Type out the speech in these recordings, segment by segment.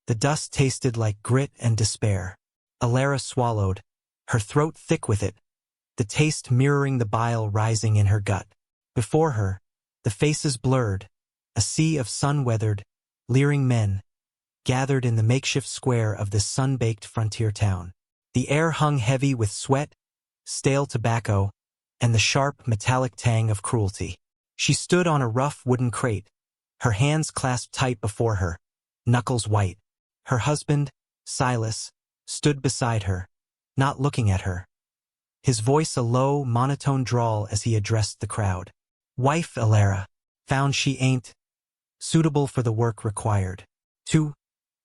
The dust tasted like grit and despair. Alara swallowed, her throat thick with it, the taste mirroring the bile rising in her gut. Before her, the faces blurred, a sea of sun-weathered, leering men, gathered in the makeshift square of this sun-baked frontier town. The air hung heavy with sweat, stale tobacco, and the sharp, metallic tang of cruelty. She stood on a rough wooden crate, her hands clasped tight before her, knuckles white. Her husband, Silas, stood beside her, not looking at her. His voice a low, monotone drawl as he addressed the crowd. "Wife Alara, found she ain't suitable for the work required. Too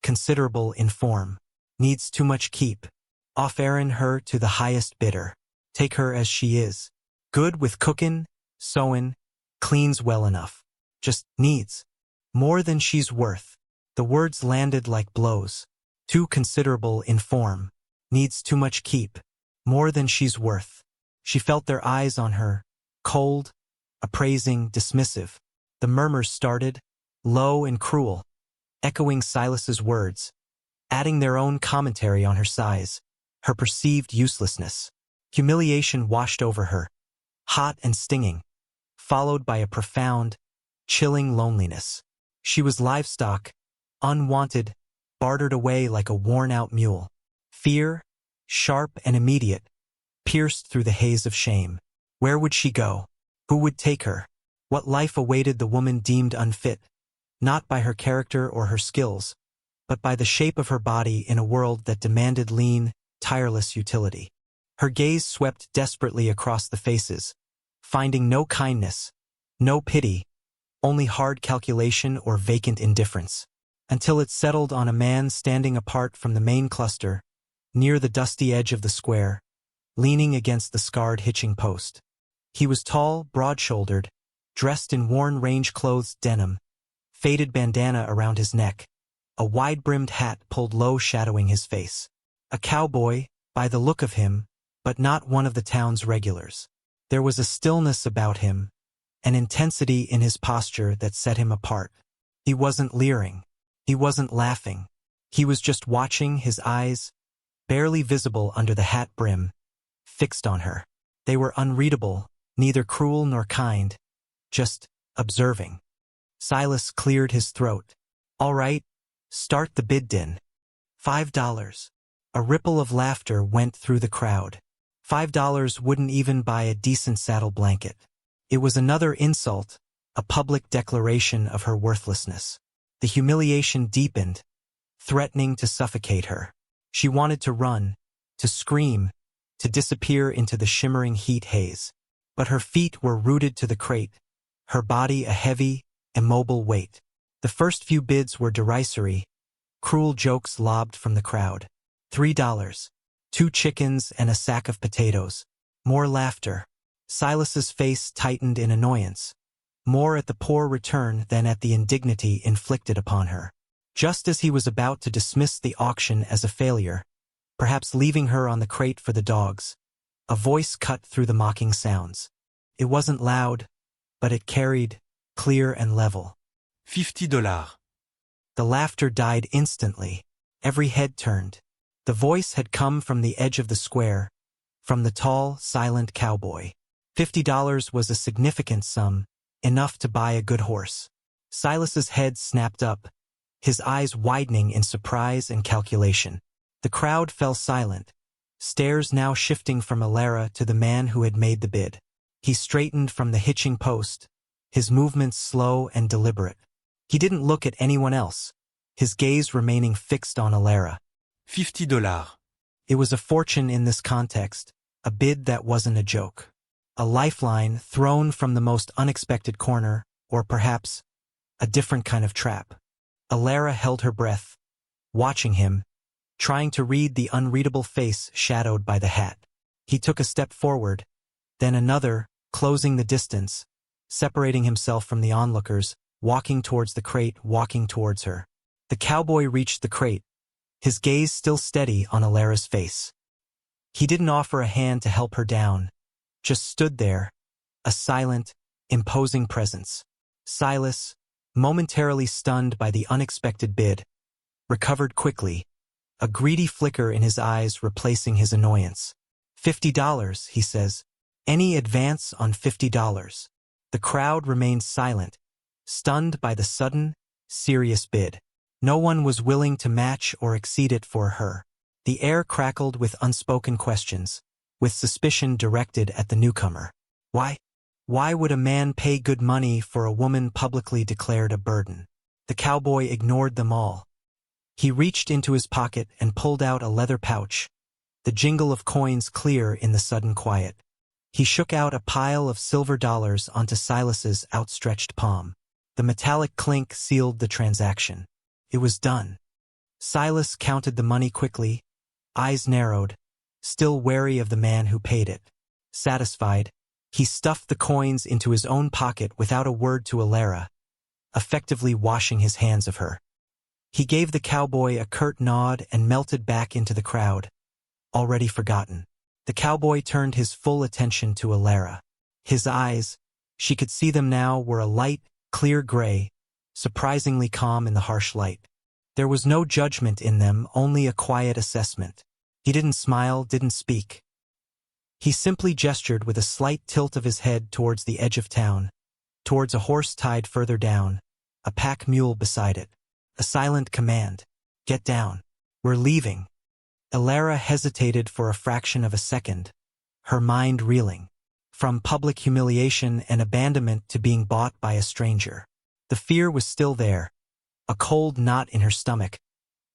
considerable in form. Needs too much keep. Off-airin' her to the highest bidder. Take her as she is. Good with cookin', sewin', cleans well enough. Just needs more than she's worth." The words landed like blows. Too considerable in form. Needs too much keep. More than she's worth. She felt their eyes on her, cold, appraising, dismissive. The murmurs started, low and cruel, echoing Silas's words, adding their own commentary on her size, her perceived uselessness. Humiliation washed over her, hot and stinging, followed by a profound, chilling loneliness. She was livestock, unwanted, bartered away like a worn-out mule. Fear, sharp and immediate, pierced through the haze of shame. Where would she go? Who would take her? What life awaited the woman deemed unfit, not by her character or her skills, but by the shape of her body in a world that demanded lean, tireless utility. Her gaze swept desperately across the faces, finding no kindness, no pity, only hard calculation or vacant indifference, until it settled on a man standing apart from the main cluster, near the dusty edge of the square, leaning against the scarred hitching post. He was tall, broad-shouldered, dressed in worn range-clothes denim, faded bandana around his neck, a wide-brimmed hat pulled low shadowing his face. A cowboy, by the look of him, but not one of the town's regulars. There was a stillness about him, an intensity in his posture that set him apart. He wasn't leering. He wasn't laughing. He was just watching, his eyes, barely visible under the hat brim, fixed on her. They were unreadable, neither cruel nor kind, just observing. Silas cleared his throat. "All right, start the bid din. $5. A ripple of laughter went through the crowd. $5 wouldn't even buy a decent saddle blanket. It was another insult, a public declaration of her worthlessness. The humiliation deepened, threatening to suffocate her. She wanted to run, to scream, to disappear into the shimmering heat haze. But her feet were rooted to the crate, her body a heavy, immobile weight. The first few bids were derisory, cruel jokes lobbed from the crowd. $3. 2 chickens and a sack of potatoes. More laughter. Silas's face tightened in annoyance, more at the poor return than at the indignity inflicted upon her. Just as he was about to dismiss the auction as a failure, perhaps leaving her on the crate for the dogs, a voice cut through the mocking sounds. It wasn't loud, but it carried, clear and level. $50. The laughter died instantly. Every head turned. The voice had come from the edge of the square, from the tall, silent cowboy. $50 was a significant sum, enough to buy a good horse. Silas's head snapped up, his eyes widening in surprise and calculation. The crowd fell silent, stares now shifting from Alara to the man who had made the bid. He straightened from the hitching post, his movements slow and deliberate. He didn't look at anyone else, his gaze remaining fixed on Alara. $50. It was a fortune in this context, a bid that wasn't a joke. A lifeline thrown from the most unexpected corner, or perhaps a different kind of trap. Alara held her breath, watching him, trying to read the unreadable face shadowed by the hat. He took a step forward, then another, closing the distance, separating himself from the onlookers, walking towards the crate, walking towards her. The cowboy reached the crate, his gaze still steady on Alara's face. He didn't offer a hand to help her down, just stood there, a silent, imposing presence. Silas, momentarily stunned by the unexpected bid, recovered quickly, a greedy flicker in his eyes replacing his annoyance. $50, he says. Any advance on $50? The crowd remained silent, stunned by the sudden, serious bid. No one was willing to match or exceed it for her. The air crackled with unspoken questions, with suspicion directed at the newcomer. Why? Why would a man pay good money for a woman publicly declared a burden? The cowboy ignored them all. He reached into his pocket and pulled out a leather pouch, the jingle of coins clear in the sudden quiet. He shook out a pile of silver dollars onto Silas's outstretched palm. The metallic clink sealed the transaction. It was done. Silas counted the money quickly, eyes narrowed, still wary of the man who paid it. Satisfied, he stuffed the coins into his own pocket without a word to Alara, effectively washing his hands of her. He gave the cowboy a curt nod and melted back into the crowd, already forgotten. The cowboy turned his full attention to Alara. His eyes, she could see them now, were a light, clear gray, surprisingly calm in the harsh light. There was no judgment in them, only a quiet assessment. He didn't smile, didn't speak. He simply gestured with a slight tilt of his head towards the edge of town, towards a horse tied further down, a pack mule beside it. A silent command. Get down. We're leaving. Alara hesitated for a fraction of a second, her mind reeling. From public humiliation and abandonment to being bought by a stranger. The fear was still there, a cold knot in her stomach,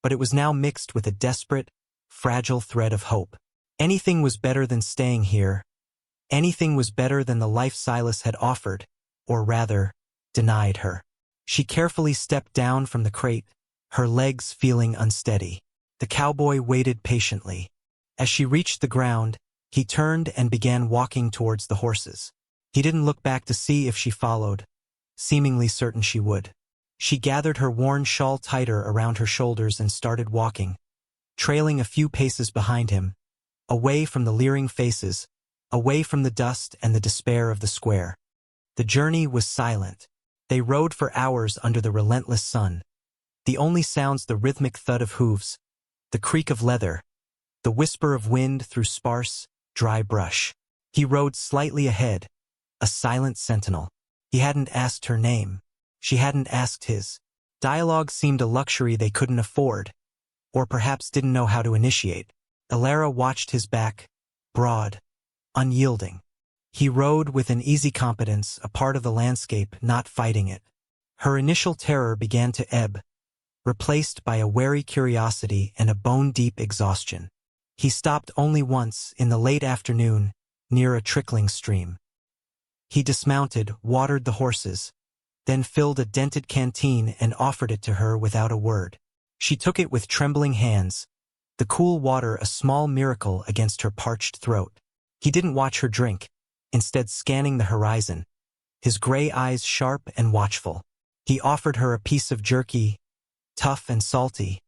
but it was now mixed with a desperate, fragile thread of hope. Anything was better than staying here. Anything was better than the life Silas had offered, or rather, denied her. She carefully stepped down from the crate, her legs feeling unsteady. The cowboy waited patiently. As she reached the ground, he turned and began walking towards the horses. He didn't look back to see if she followed, seemingly certain she would. She gathered her worn shawl tighter around her shoulders and started walking, trailing a few paces behind him, away from the leering faces, away from the dust and the despair of the square. The journey was silent. They rode for hours under the relentless sun. The only sounds the rhythmic thud of hooves, the creak of leather, the whisper of wind through sparse, dry brush. He rode slightly ahead, a silent sentinel. He hadn't asked her name. She hadn't asked his. Dialogue seemed a luxury they couldn't afford, or perhaps didn't know how to initiate. Alara watched his back, broad, unyielding. He rode with an easy competence, a part of the landscape, not fighting it. Her initial terror began to ebb, replaced by a wary curiosity and a bone-deep exhaustion. He stopped only once, in the late afternoon, near a trickling stream. He dismounted, watered the horses, then filled a dented canteen and offered it to her without a word. She took it with trembling hands, the cool water a small miracle against her parched throat. He didn't watch her drink, instead scanning the horizon, his gray eyes sharp and watchful. He offered her a piece of jerky, tough and salty,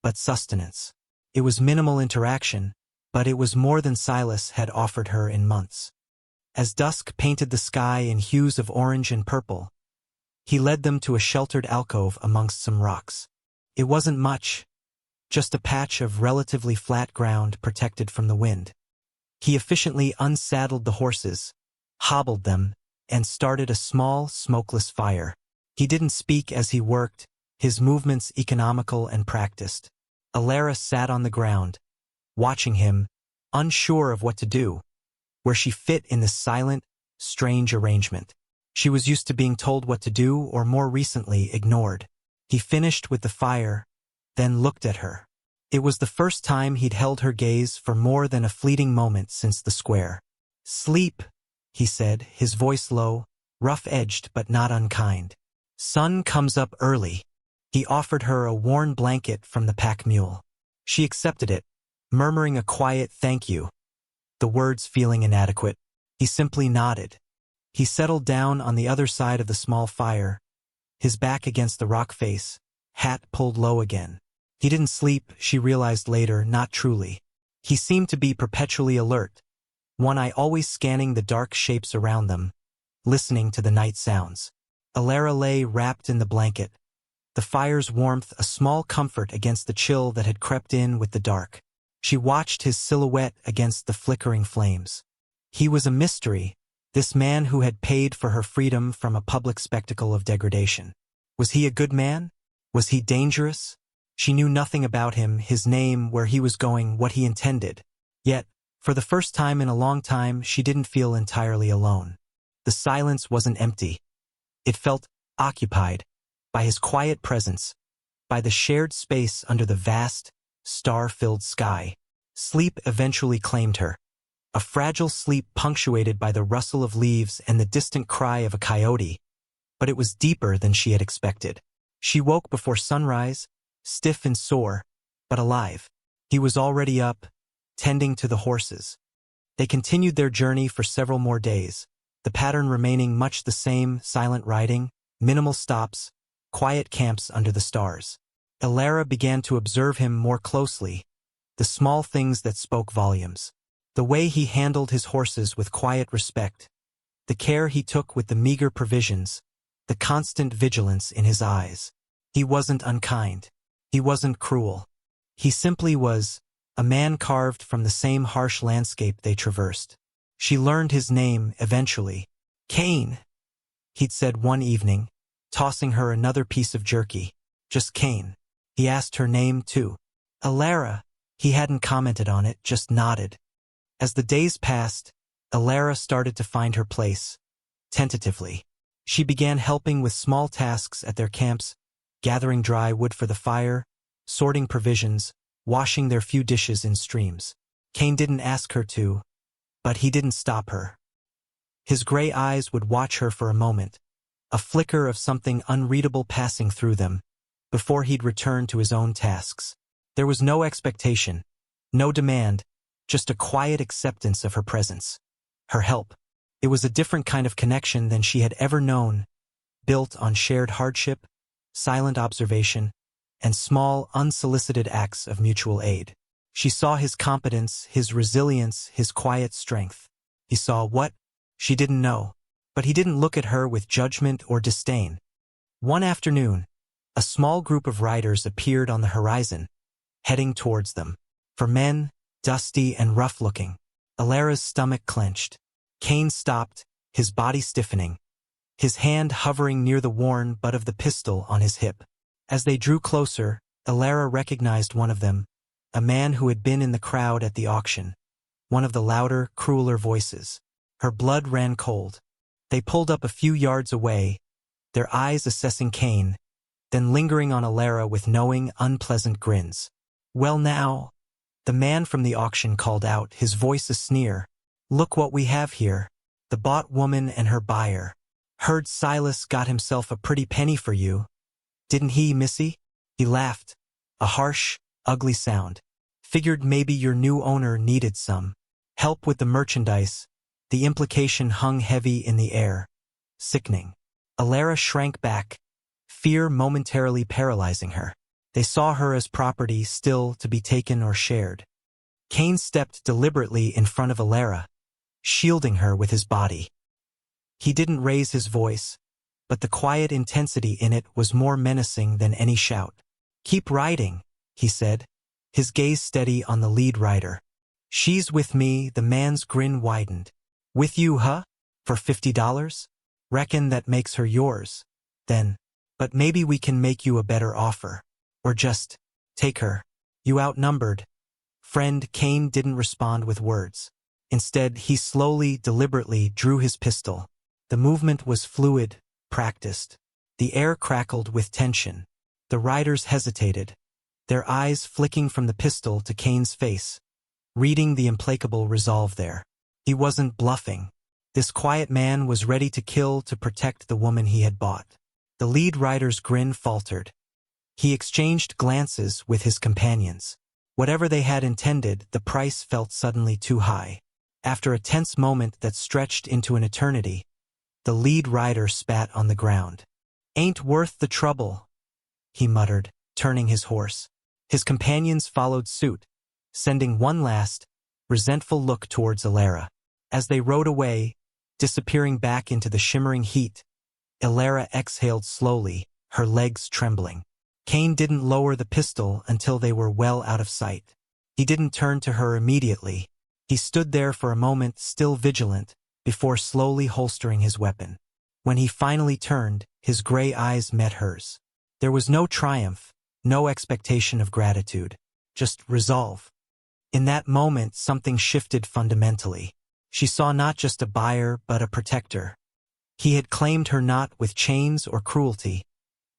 but sustenance. It was minimal interaction, but it was more than Silas had offered her in months. As dusk painted the sky in hues of orange and purple, he led them to a sheltered alcove amongst some rocks. It wasn't much, just a patch of relatively flat ground protected from the wind. He efficiently unsaddled the horses, hobbled them, and started a small, smokeless fire. He didn't speak as he worked, his movements economical and practiced. Alara sat on the ground, watching him, unsure of what to do, where she fit in this silent, strange arrangement. She was used to being told what to do or more recently ignored. He finished with the fire, then looked at her. It was the first time he'd held her gaze for more than a fleeting moment since the square. Sleep, he said, his voice low, rough-edged but not unkind. Sun comes up early. He offered her a worn blanket from the pack mule. She accepted it, murmuring a quiet thank you, the words feeling inadequate. He simply nodded. He settled down on the other side of the small fire, his back against the rock face, hat pulled low again. He didn't sleep, she realized later, not truly. He seemed to be perpetually alert, one eye always scanning the dark shapes around them, listening to the night sounds. Alara lay wrapped in the blanket, the fire's warmth a small comfort against the chill that had crept in with the dark. She watched his silhouette against the flickering flames. He was a mystery, this man who had paid for her freedom from a public spectacle of degradation. Was he a good man? Was he dangerous? She knew nothing about him, his name, where he was going, what he intended. Yet, for the first time in a long time, she didn't feel entirely alone. The silence wasn't empty. It felt occupied by his quiet presence, by the shared space under the vast, star-filled sky. Sleep eventually claimed her. A fragile sleep punctuated by the rustle of leaves and the distant cry of a coyote. But it was deeper than she had expected. She woke before sunrise, stiff and sore, but alive. He was already up, tending to the horses. They continued their journey for several more days, the pattern remaining much the same: silent riding, minimal stops, quiet camps under the stars. Alara began to observe him more closely, the small things that spoke volumes. The way he handled his horses with quiet respect, the care he took with the meager provisions, the constant vigilance in his eyes. He wasn't unkind. He wasn't cruel. He simply was a man carved from the same harsh landscape they traversed. She learned his name eventually. Cain, he'd said one evening, tossing her another piece of jerky. Just Cain. He asked her name too. Alara. He hadn't commented on it, just nodded. As the days passed, Alara started to find her place. Tentatively. She began helping with small tasks at their camps, gathering dry wood for the fire, sorting provisions, washing their few dishes in streams. Cain didn't ask her to, but he didn't stop her. His gray eyes would watch her for a moment, a flicker of something unreadable passing through them, before he'd return to his own tasks. There was no expectation, no demand, just a quiet acceptance of her presence, her help. It was a different kind of connection than she had ever known, built on shared hardship, silent observation, and small, unsolicited acts of mutual aid. She saw his competence, his resilience, his quiet strength. He saw what? She didn't know. But he didn't look at her with judgment or disdain. One afternoon, a small group of riders appeared on the horizon, heading towards them. For men, dusty and rough-looking. Alara's stomach clenched. Cain stopped, his body stiffening, his hand hovering near the worn butt of the pistol on his hip. As they drew closer, Alara recognized one of them, a man who had been in the crowd at the auction, one of the louder, crueler voices. Her blood ran cold. They pulled up a few yards away, their eyes assessing Cain, then lingering on Alara with knowing, unpleasant grins. Well now, the man from the auction called out, his voice a sneer. Look what we have here. The bought woman and her buyer. Heard Silas got himself a pretty penny for you. Didn't he, missy? He laughed, a harsh, ugly sound. Figured maybe your new owner needed some help with the merchandise. The implication hung heavy in the air. Sickening. Alara shrank back, fear momentarily paralyzing her. They saw her as property still to be taken or shared. Cain stepped deliberately in front of Alara, shielding her with his body. He didn't raise his voice, but the quiet intensity in it was more menacing than any shout. Keep riding, he said, his gaze steady on the lead rider. She's with me, the man's grin widened. With you, huh? For $50? Reckon that makes her yours. Then, but maybe we can make you a better offer. Or just, take her. You outnumbered. Friend. Cain didn't respond with words. Instead, he slowly, deliberately drew his pistol. The movement was fluid, practiced. The air crackled with tension. The riders hesitated, their eyes flicking from the pistol to Cain's face, reading the implacable resolve there. He wasn't bluffing. This quiet man was ready to kill to protect the woman he had bought. The lead rider's grin faltered. He exchanged glances with his companions. Whatever they had intended, the price felt suddenly too high. After a tense moment that stretched into an eternity, the lead rider spat on the ground. Ain't worth the trouble, he muttered, turning his horse. His companions followed suit, sending one last, resentful look towards Alara. As they rode away, disappearing back into the shimmering heat, Alara exhaled slowly, her legs trembling. Cain didn't lower the pistol until they were well out of sight. He didn't turn to her immediately. He stood there for a moment, still vigilant, before slowly holstering his weapon. When he finally turned, his gray eyes met hers. There was no triumph, no expectation of gratitude, just resolve. In that moment, something shifted fundamentally. She saw not just a buyer, but a protector. He had claimed her not with chains or cruelty,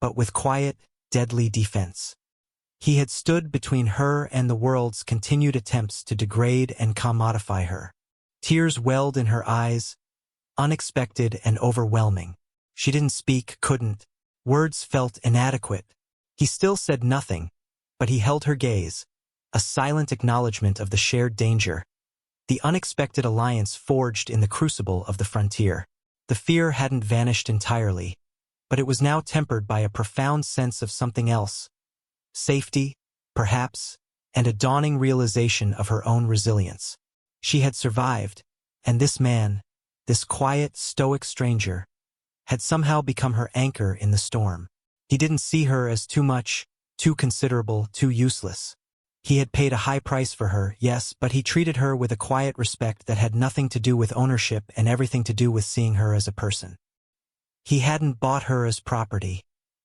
but with quiet, deadly defense. He had stood between her and the world's continued attempts to degrade and commodify her. Tears welled in her eyes, unexpected and overwhelming. She didn't speak, couldn't. Words felt inadequate. He still said nothing, but he held her gaze, a silent acknowledgement of the shared danger, the unexpected alliance forged in the crucible of the frontier. The fear hadn't vanished entirely, but it was now tempered by a profound sense of something else. Safety, perhaps, and a dawning realization of her own resilience. She had survived, and this man, this quiet, stoic stranger, had somehow become her anchor in the storm. He didn't see her as too much, too considerable, too useless. He had paid a high price for her, yes, but he treated her with a quiet respect that had nothing to do with ownership and everything to do with seeing her as a person. He hadn't bought her as property.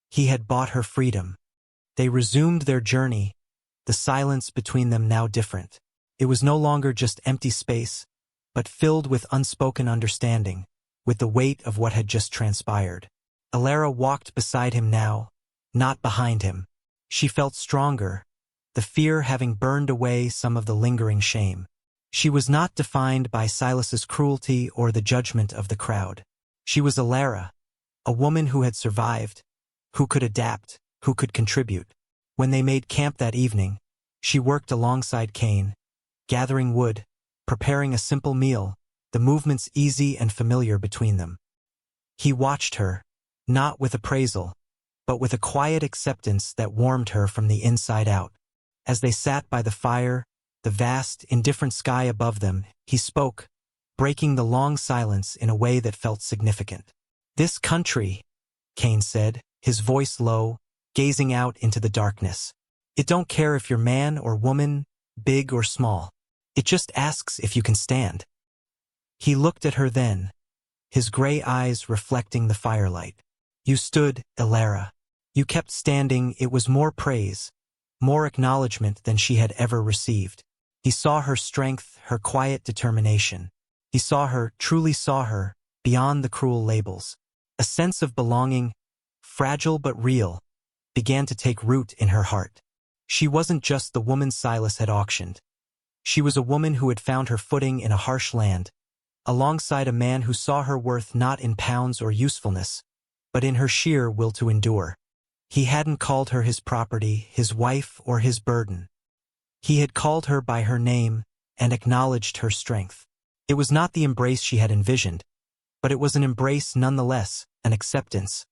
He had bought her freedom. They resumed their journey, the silence between them now different. It was no longer just empty space, but filled with unspoken understanding, with the weight of what had just transpired. Alara walked beside him now, not behind him. She felt stronger, the fear having burned away some of the lingering shame. She was not defined by Silas's cruelty or the judgment of the crowd. She was Alara, a woman who had survived, who could adapt, who could contribute. When they made camp that evening, she worked alongside Cain, gathering wood, preparing a simple meal, the movements easy and familiar between them. He watched her, not with appraisal, but with a quiet acceptance that warmed her from the inside out. As they sat by the fire, the vast, indifferent sky above them, he spoke, breaking the long silence in a way that felt significant. "This country," Cain said, his voice low, gazing out into the darkness. "It don't care if you're man or woman, big or small. It just asks if you can stand." He looked at her then, his gray eyes reflecting the firelight. "You stood, Alara. You kept standing." It was more praise, more acknowledgement than she had ever received. He saw her strength, her quiet determination. He saw her, truly saw her, beyond the cruel labels. A sense of belonging, fragile but real, began to take root in her heart. She wasn't just the woman Silas had auctioned. She was a woman who had found her footing in a harsh land, alongside a man who saw her worth not in pounds or usefulness, but in her sheer will to endure. He hadn't called her his property, his wife, or his burden. He had called her by her name and acknowledged her strength. It was not the embrace she had envisioned, but it was an embrace nonetheless, an acceptance,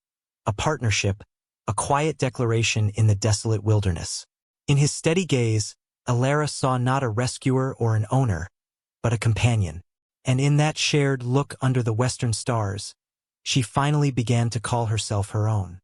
a partnership, a quiet declaration in the desolate wilderness. In his steady gaze, Alara saw not a rescuer or an owner, but a companion. And in that shared look under the western stars, she finally began to call herself her own.